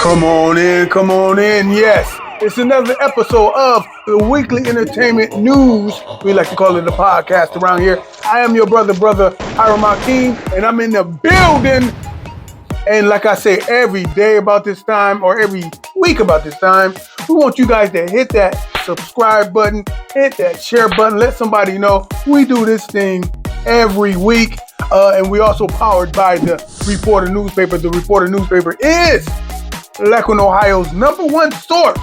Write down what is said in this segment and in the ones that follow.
Come on in. Yes, it's another episode of the Weekly Entertainment News. We like to call it a podcast around here. I am your brother Hiram Hakeem, and I'm in the building. And like I say, every day about this time, or every week about this time, we want you guys to hit that subscribe button, hit that share button, let somebody know we do this thing every week. And we also powered by the Reporter newspaper. The Reporter newspaper is Lakeland, Ohio's #1 source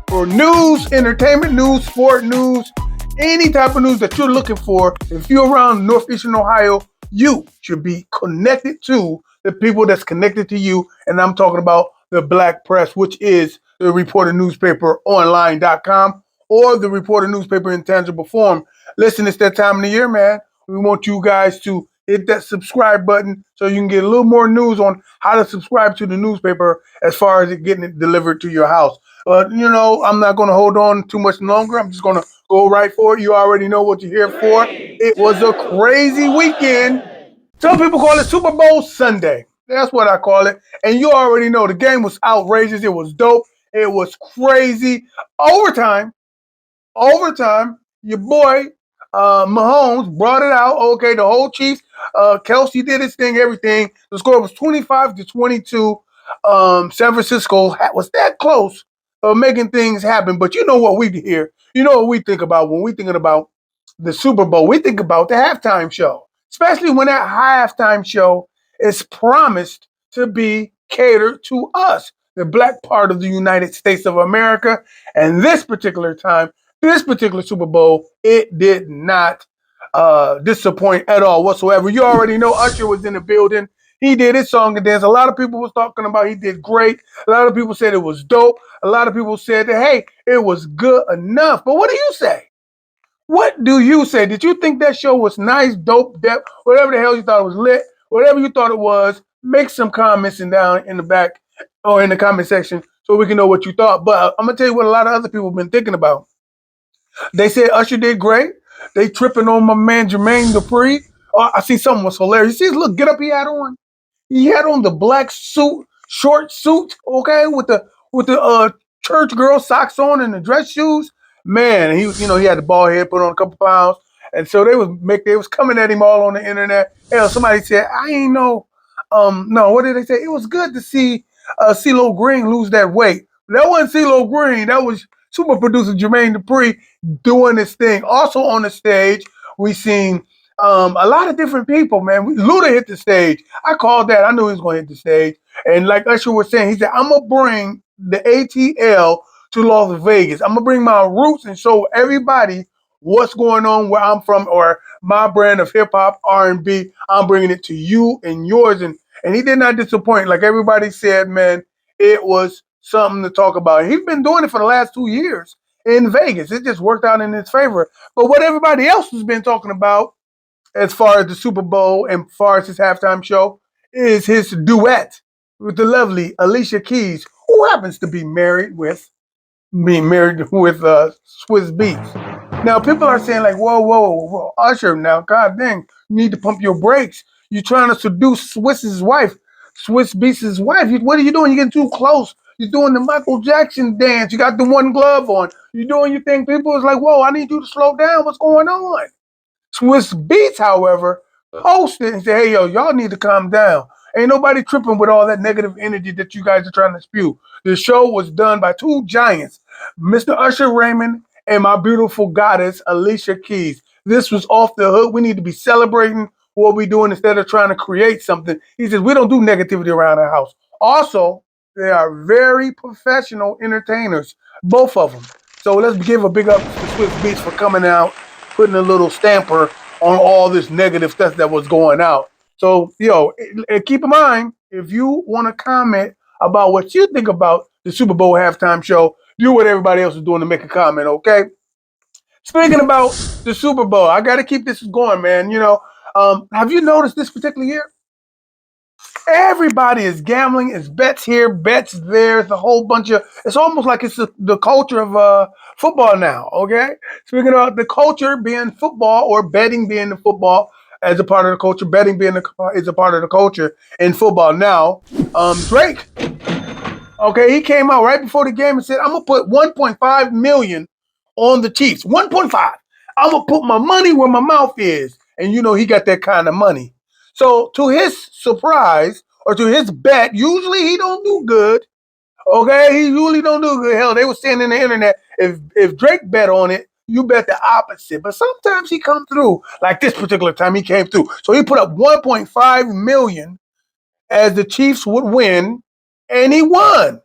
for news, entertainment news, sport news, any type of news that you're looking for. If you're around Northeastern Ohio, you should be connected to the people that's connected to you. And I'm talking about the Black Press, which is the Reporter newspaper online.com or the Reporter newspaper in tangible form. Listen, it's that time of the year, man. We want you guys to hit that subscribe button so you can get a little more news on how to subscribe to the newspaper as far as it getting it delivered to your house. But, I'm not going to hold on too much longer. I'm just going to go right for it. You already know what you're here for. It was a crazy weekend. Some people call it Super Bowl Sunday. That's what I call it. And you already know the game was outrageous. It was dope. It was crazy. Overtime, your boy Mahomes brought it out. Okay, the whole Chiefs. Kelce did his thing, everything. The score was 25-22. San Francisco was that close of making things happen. But you know what we hear. You know what we think about when we thinking about the Super Bowl. We think about the halftime show, especially when that halftime show is promised to be catered to us, the black part of the United States of America. And this particular Super Bowl, it did not disappoint at all whatsoever. You already know Usher was in the building. He did his song and dance. A lot of people was talking about he did great. A lot of people said it was dope. A lot of people said that, hey, it was good enough. But what do you say? What do you say? Did you think that show was nice, dope, depth, whatever the hell you thought it was lit, whatever you thought it was? Make some comments down in the back or in the comment section so we can know what you thought. But I'm going to tell you what a lot of other people have been thinking about. They said Usher did great. They tripping on my man Jermaine Dupri. Oh, I see something was hilarious. You see his little get up he had on? He had on the black suit, short suit, okay, with the church girl socks on and the dress shoes. Man, he had the bald head, put on a couple pounds, and so they was coming at him all on the internet. Hell, somebody said I ain't know. No, what did they say? It was good to see CeeLo Green lose that weight. That wasn't CeeLo Green. That was super producer Jermaine Dupri doing his thing. Also on the stage, we seen a lot of different people, man. Luda hit the stage. I called that. I knew he was going to hit the stage. And like Usher was saying, he said, I'm going to bring the ATL to Las Vegas. I'm going to bring my roots and show everybody what's going on where I'm from, or my brand of hip-hop, R&B. I'm bringing it to you and yours. And he did not disappoint. Like everybody said, man, it was something to talk about. He's been doing it for the last 2 years in Vegas. It just worked out in his favor. But what everybody else has been talking about as far as the Super Bowl and as far as his halftime show is his duet with the lovely Alicia Keys, who happens to be married with Swiss Beats. Now, people are saying like, whoa, Usher, now, God dang, you need to pump your brakes. You're trying to seduce Swiss Beats' wife. What are you doing? You're getting too close. You're doing the Michael Jackson dance. You got the one glove on. You're doing your thing. People is like, whoa, I need you to slow down. What's going on? Swiss Beats, however, posted and said, hey, y'all need to calm down. Ain't nobody tripping with all that negative energy that you guys are trying to spew. The show was done by two giants, Mr. Usher Raymond and my beautiful goddess, Alicia Keys. This was off the hook. We need to be celebrating what we're doing instead of trying to create something. He says, we don't do negativity around our house. Also, they are very professional entertainers, both of them. So let's give a big up to Swiss Beats for coming out, putting a little stamper on all this negative stuff that was going out. So, keep in mind, if you want to comment about what you think about the Super Bowl halftime show, do what everybody else is doing to make a comment, okay? Speaking about the Super Bowl, I got to keep this going, man. Have you noticed this particular year? Everybody is gambling. It's bets here, bets there. It's a whole bunch of. It's almost like it's the culture of football now. Okay, speaking about the culture being football or betting being the football as a part of the culture, betting being is a part of the culture in football now. Drake Okay, he came out right before the game and said, "I'm gonna put 1.5 million on the Chiefs. 1.5. I'm gonna put my money where my mouth is." And you know he got that kind of money. So to his surprise or to his bet, usually he don't do good. Okay, he usually don't do good. Hell, they were saying in the internet, if Drake bet on it, you bet the opposite. But sometimes he come through. Like this particular time, he came through. So he put up 1.5 million as the Chiefs would win, and he won.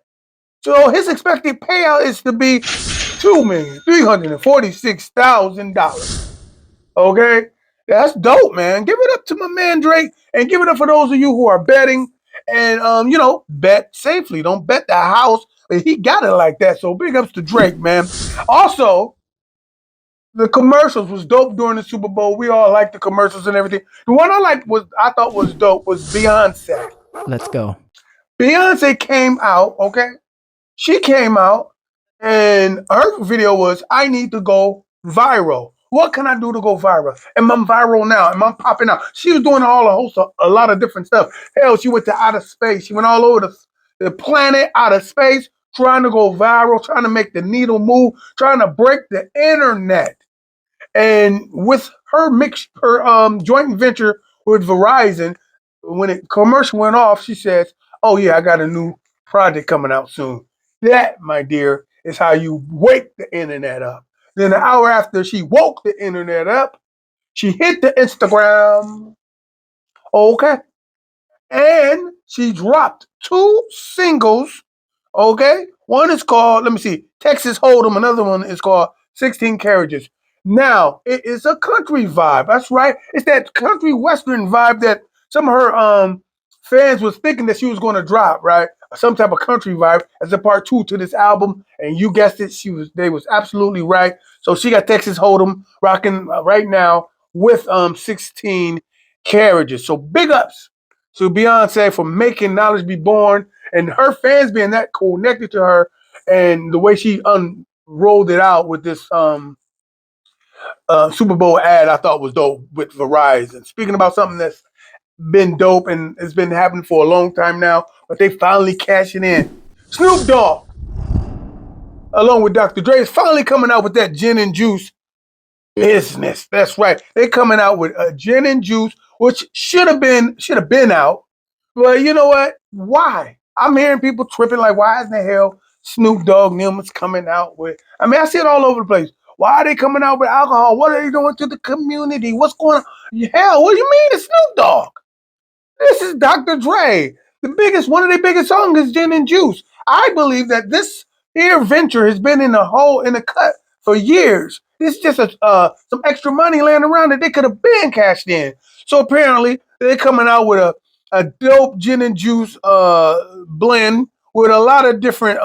So his expected payout is to be $2,346,000. Okay, that's dope, man. Give it up to my man Drake, and give it up for those of you who are betting. And bet safely. Don't bet the house. But he got it like that. So big ups to Drake, man. Also, the commercials was dope during the Super Bowl. We all liked the commercials and everything. The one I thought was dope was Beyonce. Let's go. Beyonce came out, okay? She came out and her video was, "I need to go viral. What can I do to go viral? Am I viral now? Am I popping out?" She was doing a lot of different stuff. Hell, she went to outer space. She went all over the planet, outer space, trying to go viral, trying to make the needle move, trying to break the internet. And with her joint venture with Verizon, when the commercial went off, she says, "Oh yeah, I got a new project coming out soon." That, my dear, is how you wake the internet up. Then an hour after she woke the internet up, she hit the Instagram. Okay. And she dropped two singles. Okay. One is called, let me see, Texas Hold'em. Another one is called 16 Carriages. Now, it is a country vibe. That's right. It's that country western vibe that some of her fans was thinking that she was going to drop, right? Some type of country vibe as a part two to this album. And you guessed it, they was absolutely right. So she got Texas Hold'em rocking right now with 16 Carriages. So big ups to Beyonce for making Knowledge Be Born and her fans being that connected to her, and the way she unrolled it out with this Super Bowl ad I thought was dope with Verizon. Speaking about something that's been dope and it's been happening for a long time now, but they finally cashing in. Snoop Dogg, along with Dr. Dre, is finally coming out with that gin and juice business. That's right. They coming out with a gin and juice, which should have been out. But you know what? Why? I'm hearing people tripping like, why in the hell Snoop Dogg Newman's coming out with? I mean, I see it all over the place. Why are they coming out with alcohol? What are they doing to the community? What's going on? Hell, what do you mean it's Snoop Dogg? This is Dr. Dre. One of their biggest songs is Gin and Juice. I believe that this here venture has been in the cut for years. It's just some extra money laying around that they could have been cashed in. So apparently they're coming out with a dope gin and juice blend with a lot of different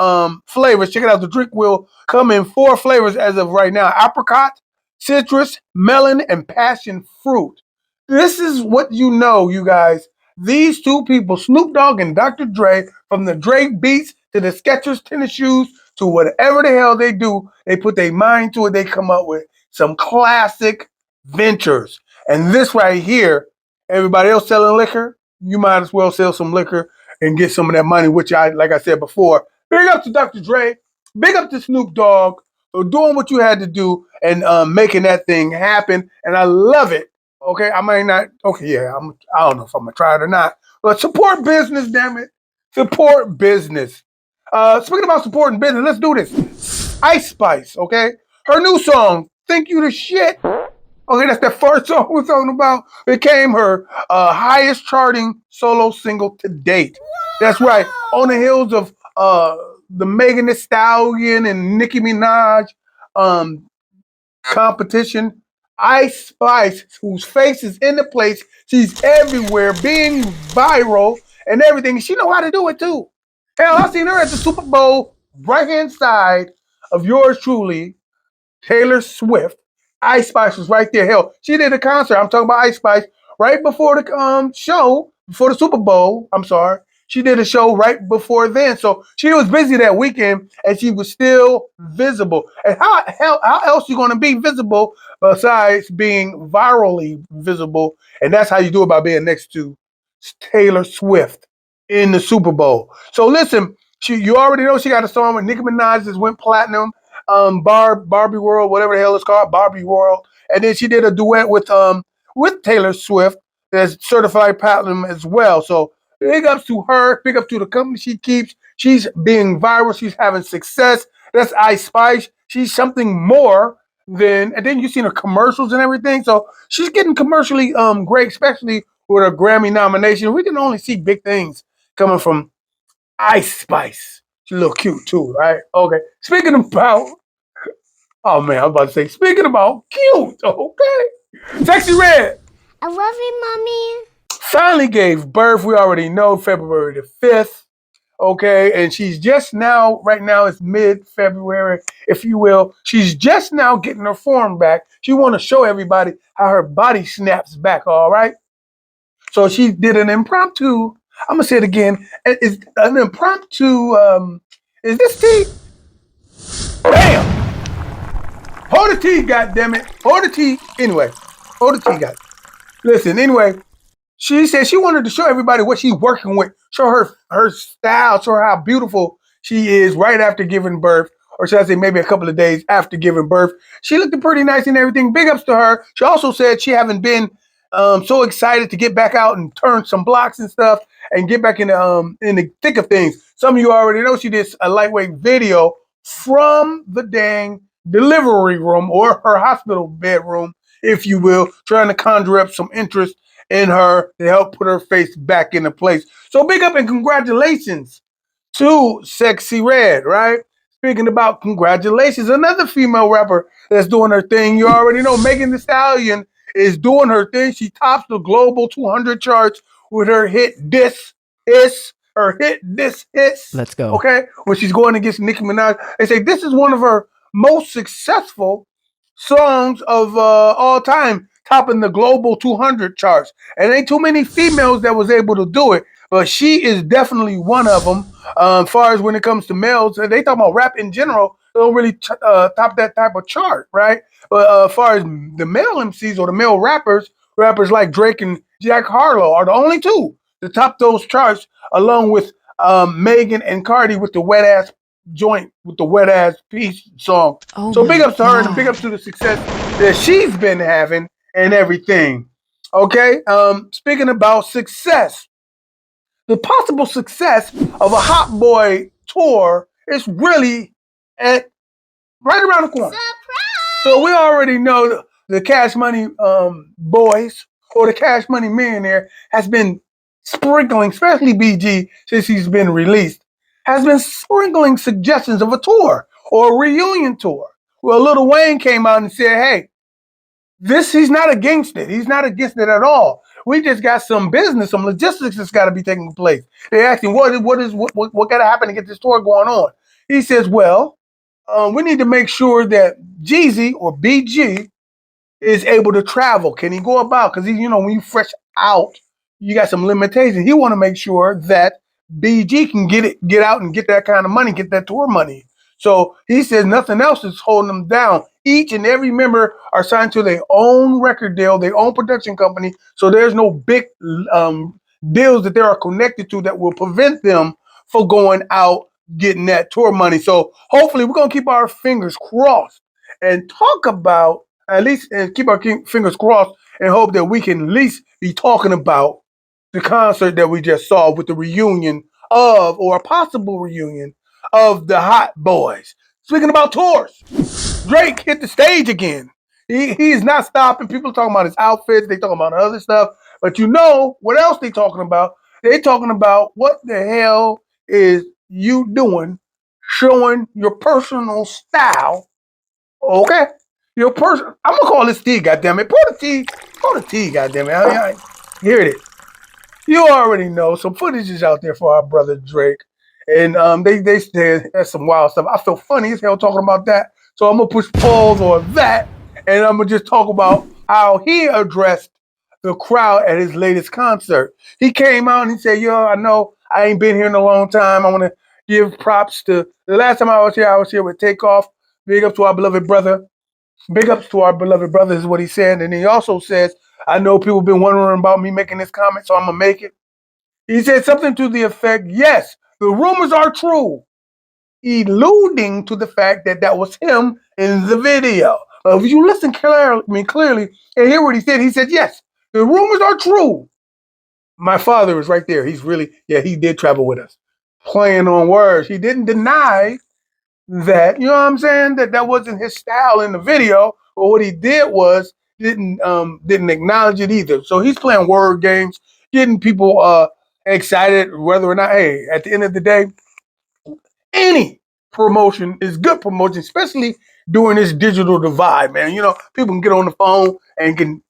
flavors. Check it out. The drink will come in 4 flavors as of right now: apricot, citrus, melon, and passion fruit. This is what you guys. These two people, Snoop Dogg and Dr. Dre, from the Drake beats to the Skechers tennis shoes to whatever the hell they do, they put their mind to it. They come up with some classic ventures. And this right here, everybody else selling liquor, you might as well sell some liquor and get some of that money, which like I said before, big up to Dr. Dre, big up to Snoop Dogg for doing what you had to do and making that thing happen. And I love it. Okay, I might not. Okay, yeah, I don't know if I'm gonna try it or not. But support business, damn it, support business. Speaking about supporting business, let's do this. Ice Spice, okay, her new song, "Think You the Shit." Okay, that's the first song we're talking about. Became her highest charting solo single to date. That's right, on the heels of the Megan Thee Stallion and Nicki Minaj um, competition. Ice Spice, whose face is in the place, she's everywhere, being viral and everything. She know how to do it too. Hell, I seen her at the Super Bowl, right hand side of yours truly, Taylor Swift. Ice Spice was right there. Hell, she did a concert. I'm talking about Ice Spice right before the show, before the Super Bowl. I'm sorry. She did a show right before then. So she was busy that weekend and she was still visible. And how else you gonna be visible besides being virally visible? And that's how you do it, by being next to Taylor Swift in the Super Bowl. So listen, You already know she got a song with Nicki Minaj that went platinum. Barbie World, whatever the hell it's called, Barbie World, and then she did a duet with Taylor Swift that's certified platinum as well. So big ups to her, big up to the company she keeps. She's being viral, she's having success. That's Ice Spice. She's something more than, and then you've seen her commercials and everything. So she's getting commercially great, especially with her Grammy nomination. We can only see big things coming from Ice Spice. She's a little cute too, right? Okay. Speaking about, oh man, I was about to say, speaking about cute, okay. Sexy Red. I love you, Mommy. Finally gave birth. We already know February the 5th. Okay, and she's just now, right now it's mid-February, if you will. She's just now getting her form back. She want to show everybody how her body snaps back, all right? So she did an impromptu, I'm going to say it again, it's an impromptu, is this tea? Bam! Hold the tea, goddammit. Hold the tea. Anyway, hold the tea, guys. Listen, anyway, she said she wanted to show everybody what she's working with, show her style, show her how beautiful she is right after giving birth, or should I say maybe a couple of days after giving birth. She looked pretty nice and everything. Big ups to her. She also said she haven't been so excited to get back out and turn some blocks and stuff and get back in the thick of things. Some of you already know she did a lightweight video from the dang delivery room or her hospital bedroom, if you will, trying to conjure up some interest in her to help put her face back into place. So big up and congratulations to Sexy Red, right? Speaking about congratulations, another female rapper that's doing her thing. You already know Megan Thee Stallion is doing her thing. She tops the global 200 charts with her hit This Is. Her hit This Is. Let's go. Okay? When she's going against Nicki Minaj. They say this is one of her most successful songs of all time, topping the global 200 charts. And ain't too many females that was able to do it, but she is definitely one of them. As far as when it comes to males, they talk about rap in general, they don't really top that type of chart, right? But as far as the male MCs or the male rappers, rappers like Drake and Jack Harlow are the only two to top those charts, along with Megan and Cardi with the wet ass joint with the wet ass peace song. Oh so big my ups to her and God. big ups to the success that she's been having and everything. Okay. Speaking about success, the possible success of a Hot Boy tour is really at right around the corner. So we already know the Cash Money boys or the Cash Money Millionaire has been sprinkling, especially BG since he's been released, has been sprinkling suggestions of a tour or a reunion tour. Well, Lil Wayne came out and said, hey, he's not against it. He's not against it at all. We just got some business, some logistics that's got to be taking place. They asked him, what got to happen to get this tour going on? He says, well, we need to make sure that Jeezy or BG is able to travel. Can he go about? Because when you fresh out, you got some limitations. He want to make sure that BG can get out and get that kind of money, get that tour money. So he says nothing else is holding them down. Each and every member are signed to their own record deal, their own production company. So there's no big deals that they are connected to that will prevent them from going out getting that tour money. So hopefully we're gonna keep our fingers crossed and talk about at least and keep our fingers crossed and hope that we can at least be talking about the concert that we just saw with the reunion of, or a possible reunion of the Hot Boys. Speaking about tours, Drake hit the stage again. He is not stopping. People talking about his outfits. They talking about other stuff. But you know what else they talking about? They talking about what the hell is you doing showing your personal style. Okay? Your person, I'm gonna call this T, goddammit. Pour the T, goddammit. Here it is. You already know some footage is out there for our brother Drake. And they said that's some wild stuff. I feel funny as hell talking about that. So I'm gonna push pause on that and I'm gonna just talk about how he addressed the crowd at his latest concert. He came out and he said, yo, I know I ain't been here in a long time. I wanna give props to the last time I was here with Takeoff. Big up to our beloved brother. Big ups to our beloved brother is what he said. And he also says, I know people been wondering about me making this comment, so I'm going to make it. He said something to the effect, yes, The rumors are true, alluding to the fact that that was him in the video. If you listen clearly and hear what he said, yes, the rumors are true. My father is right there. He's really, yeah, he did travel with us. Playing on words. He didn't deny that, you know what I'm saying, that wasn't his style in the video, but what he did was didn't acknowledge it either. So he's playing word games, getting people excited whether or not, hey, at the end of the day, any promotion is good promotion, especially during this digital divide, man. You know, people can get on the phone and can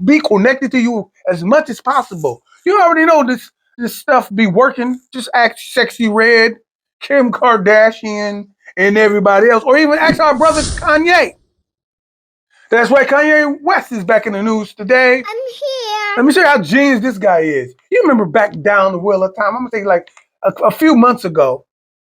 be connected to you as much as possible. You already know this stuff be working. Just ask Sexy Red, Kim Kardashian, and everybody else, or even ask our brother Kanye. That's why Kanye West is back in the news today. I'm here. Let me show you how genius this guy is. You remember back down the wheel of time? I'm gonna say like a few months ago.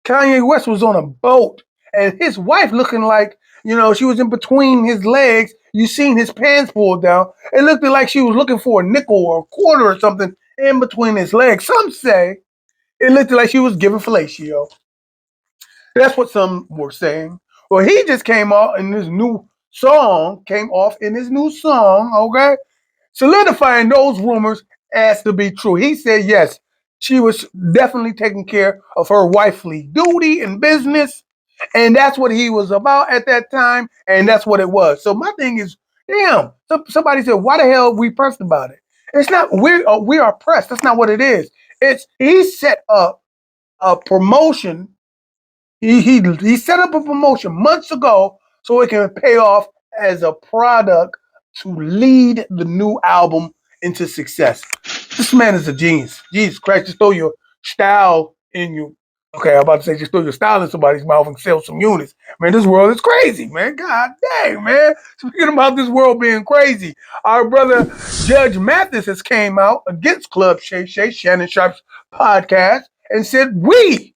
Kanye West was on a boat and his wife looking like, you know, she was in between his legs. You seen his pants pulled down. It looked like she was looking for a nickel or a quarter or something in between his legs. Some say it looked like she was giving fellatio. That's what some were saying. Well, he just came off in his new song, okay? Solidifying those rumors as to be true. He said, yes, she was definitely taking care of her wifely duty and business. And that's what he was about at that time. And that's what it was. So my thing is, damn, somebody said, why the hell we pressed about it? It's not, we are pressed. That's not what it is. It's, he set up a promotion. He set up a promotion months ago so it can pay off as a product to lead the new album into success. This man is a genius. Jesus Christ, just throw your style in you. Okay, I'm about to say just throw your style in somebody's mouth and sell some units. Man, this world is crazy, man. God dang, man. Speaking about this world being crazy, our brother Judge Mathis has came out against Club Shay Shay, Shannon Sharp's podcast, and said, we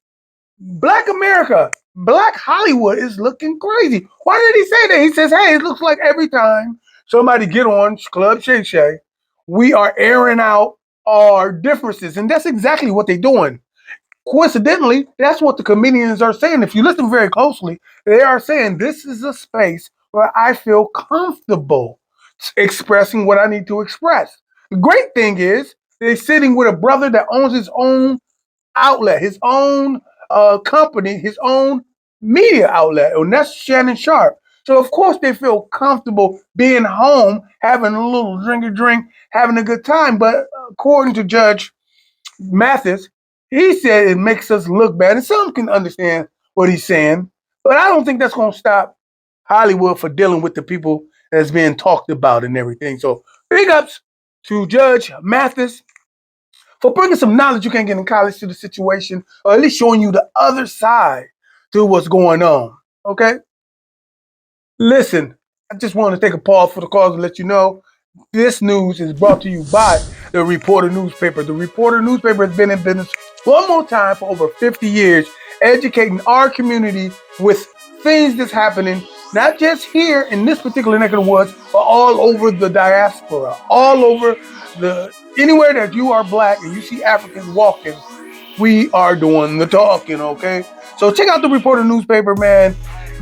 Black America, Black Hollywood is looking crazy. Why did he say that? He says, hey, it looks like every time somebody get on Club Shay Shay, we are airing out our differences. And that's exactly what they're doing. Coincidentally, that's what the comedians are saying. If you listen very closely, they are saying this is a space where I feel comfortable expressing what I need to express. The great thing is they're sitting with a brother that owns his own outlet, his own company, his own media outlet, and that's Shannon Sharp. So of course they feel comfortable being home, having a little drink, having a good time. But according to Judge Mathis, he said it makes us look bad, and some can understand what he's saying. But I don't think that's going to stop Hollywood for dealing with the people that's being talked about and everything. So big ups to Judge Mathis for bringing some knowledge you can't get in college to the situation, or at least showing you the other side to what's going on. Okay? Listen, I just want to take a pause for the cause and let you know this news is brought to you by the Reporter newspaper. The Reporter newspaper has been in business one more time for over 50 years, educating our community with things that's happening, not just here in this particular neck of the woods, but all over the diaspora, all over the anywhere that you are Black and you see Africans walking, we are doing the talking, okay? So check out the Reporter newspaper, man.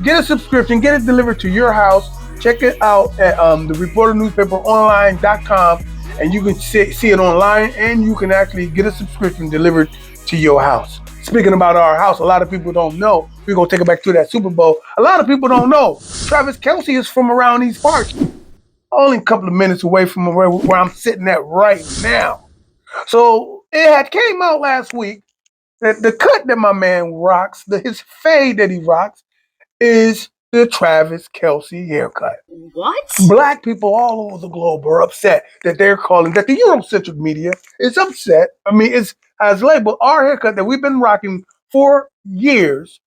Get a subscription, get it delivered to your house. Check it out at the reporternewspaperonline.com, and you can see it online, and you can actually get a subscription delivered to your house. Speaking about our house, a lot of people don't know. We're going to take it back to that Super Bowl. A lot of people don't know. Travis Kelce is from around these parts. Only a couple of minutes away from where I'm sitting at right now. So it had came out last week that the cut that my man rocks, his fade that he rocks, is the Travis Kelce haircut. What? Black people all over the globe are upset that they're calling that the Eurocentric media is upset. I mean, it's has labeled our haircut that we've been rocking for years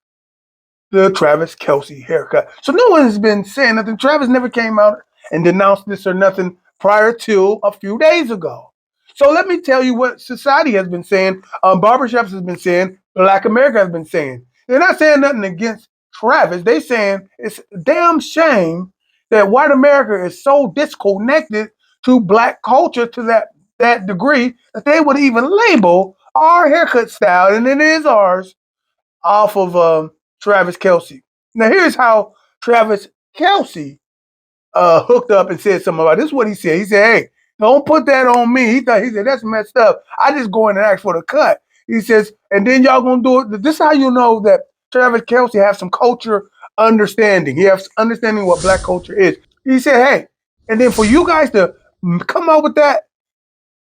the Travis Kelce haircut. So no one has been saying nothing. Travis never came out and denounced this or nothing prior to a few days ago. So let me tell you what society has been saying, barbershops has been saying, Black America has been saying. They're not saying nothing against Travis. They saying it's a damn shame that white America is so disconnected to Black culture to that degree that they would even label our haircut style, and it is ours, off of Travis Kelce. Now here's how Travis Kelce hooked up and said something about it. This is what he said. He said, "Hey, don't put that on me." He said that's messed up. I just go in and ask for the cut. He says, and then y'all gonna do it. This is how you know that Travis Kelce has some culture understanding. He has understanding what black culture is. He said, "Hey," and then for you guys to come out with that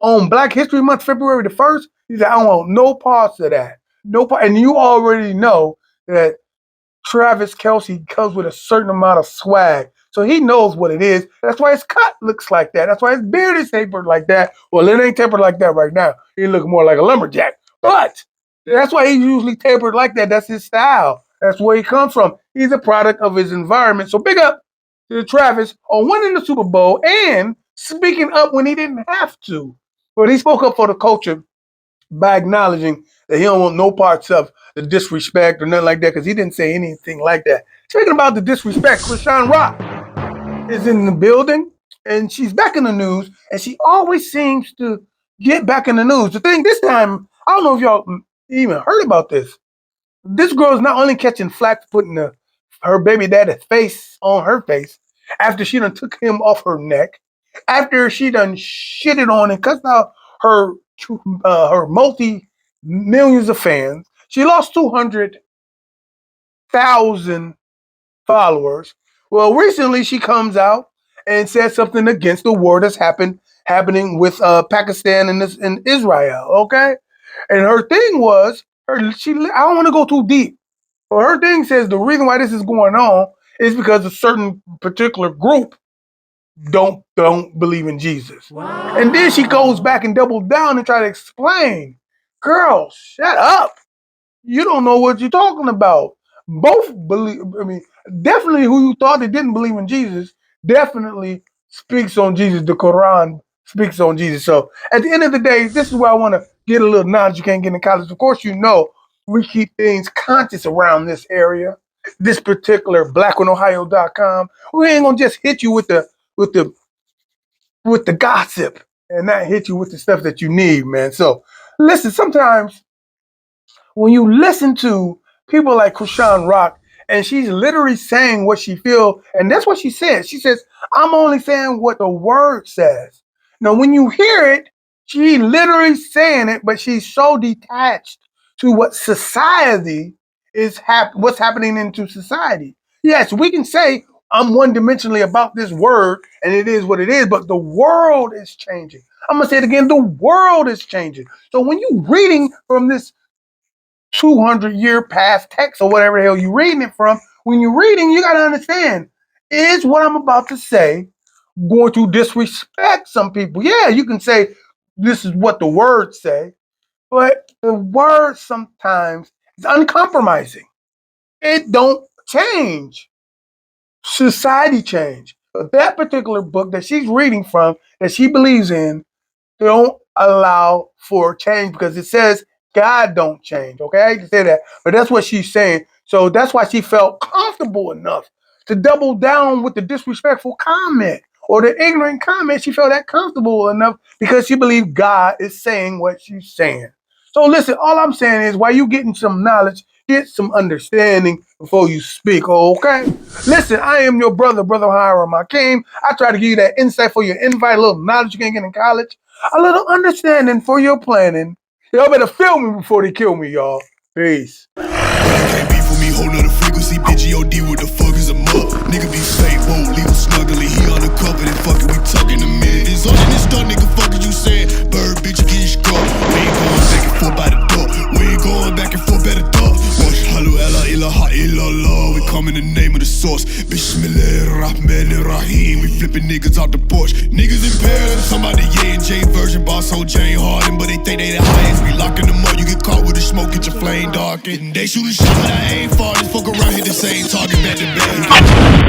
on Black History Month, February the 1st, he said, "I don't want no parts of that. No part." And you already know that Travis Kelce comes with a certain amount of swag. So he knows what it is. That's why his cut looks like that. That's why his beard is tapered like that. Well, it ain't tapered like that right now. He look more like a lumberjack. But that's why he's usually tapered like that. That's his style. That's where he comes from. He's a product of his environment. So big up to Travis on winning the Super Bowl and speaking up when he didn't have to. But he spoke up for the culture by acknowledging that he don't want no parts of the disrespect or nothing like that, because he didn't say anything like that. Speaking about the disrespect, Krishan Rock is in the building, and she's back in the news, and she always seems to get back in the news. The thing this time, I don't know if y'all even heard about this. This girl is not only catching flack for putting her baby daddy's face on her face after she done took him off her neck, after she done shitted on and cussed out her her multi millions of fans. She lost 200,000 followers. Well, recently she comes out and says something against the war that's happening with Pakistan and Israel. Okay, and her thing was she. I don't want to go too deep. But her thing says the reason why this is going on is because a certain particular group don't believe in Jesus. Wow. And then she goes back and doubles down and try to explain. Girl, shut up. You don't know what you're talking about. Both believe, I mean, definitely who you thought that didn't believe in Jesus definitely speaks on Jesus. The Quran speaks on Jesus. So at the end of the day, this is where I want to get a little knowledge you can't get in college. Of course, you know, we keep things conscious around this area, this particular blackinohio.com. We ain't gonna just hit you with the with the gossip and not hit you with the stuff that you need, man. So listen, sometimes when you listen to people like Krishan Rock, and she's literally saying what she feels, and that's what she says. She says, "I'm only saying what the word says." Now, when you hear it, she literally saying it, but she's so detached to what society is what's happening into society. Yes, we can say I'm one-dimensionally about this word, and it is what it is, but the world is changing. I'm gonna say it again: the world is changing. So when you reading from this 200-year past text or whatever the hell you're reading it from, when you're reading, you got to understand, is what I'm about to say going to disrespect some people? Yeah, you can say this is what the words say, but the word sometimes is uncompromising. It don't change. Society change. But that particular book that she's reading from, that she believes in, don't allow for change, because it says God don't change. Okay, I hate to say that, but that's what she's saying. So that's why she felt comfortable enough to double down with the disrespectful comment or the ignorant comment. She felt that comfortable enough because she believed God is saying what she's saying. So listen, all I'm saying is, while you getting some knowledge, get some understanding before you speak, okay? Listen, I am your brother Hiram Hakeem. I try to give you that insight for your invite, a little knowledge you can't get in college, a little understanding for your planning. Y'all better feel me before they kill me, y'all. Peace. Can't be for me, whole nother frequency, bitch, G-O-D, what the fuck is a mug? Nigga be fake, won't leave him snuggly, he undercover, then fucking we talking a minute. It's all in this stuff, nigga, fuck is you saying? Bird, bitch, get struck. We ain't going back and forth by the door. We ain't going back and forth by the door. Wash, halu, ella, ilaha, illallah. We come in the name of the source. Bismillahirrahmanirrahim. We flipping niggas out the porch. Niggas in Paris, somebody J version, boss, whole Jane Harden, but they think they the highest. We locking them up, you get caught with the smoke, get your flame darkened. They shoot a shot, but I ain't far. This fuck around, hit the same target back to back.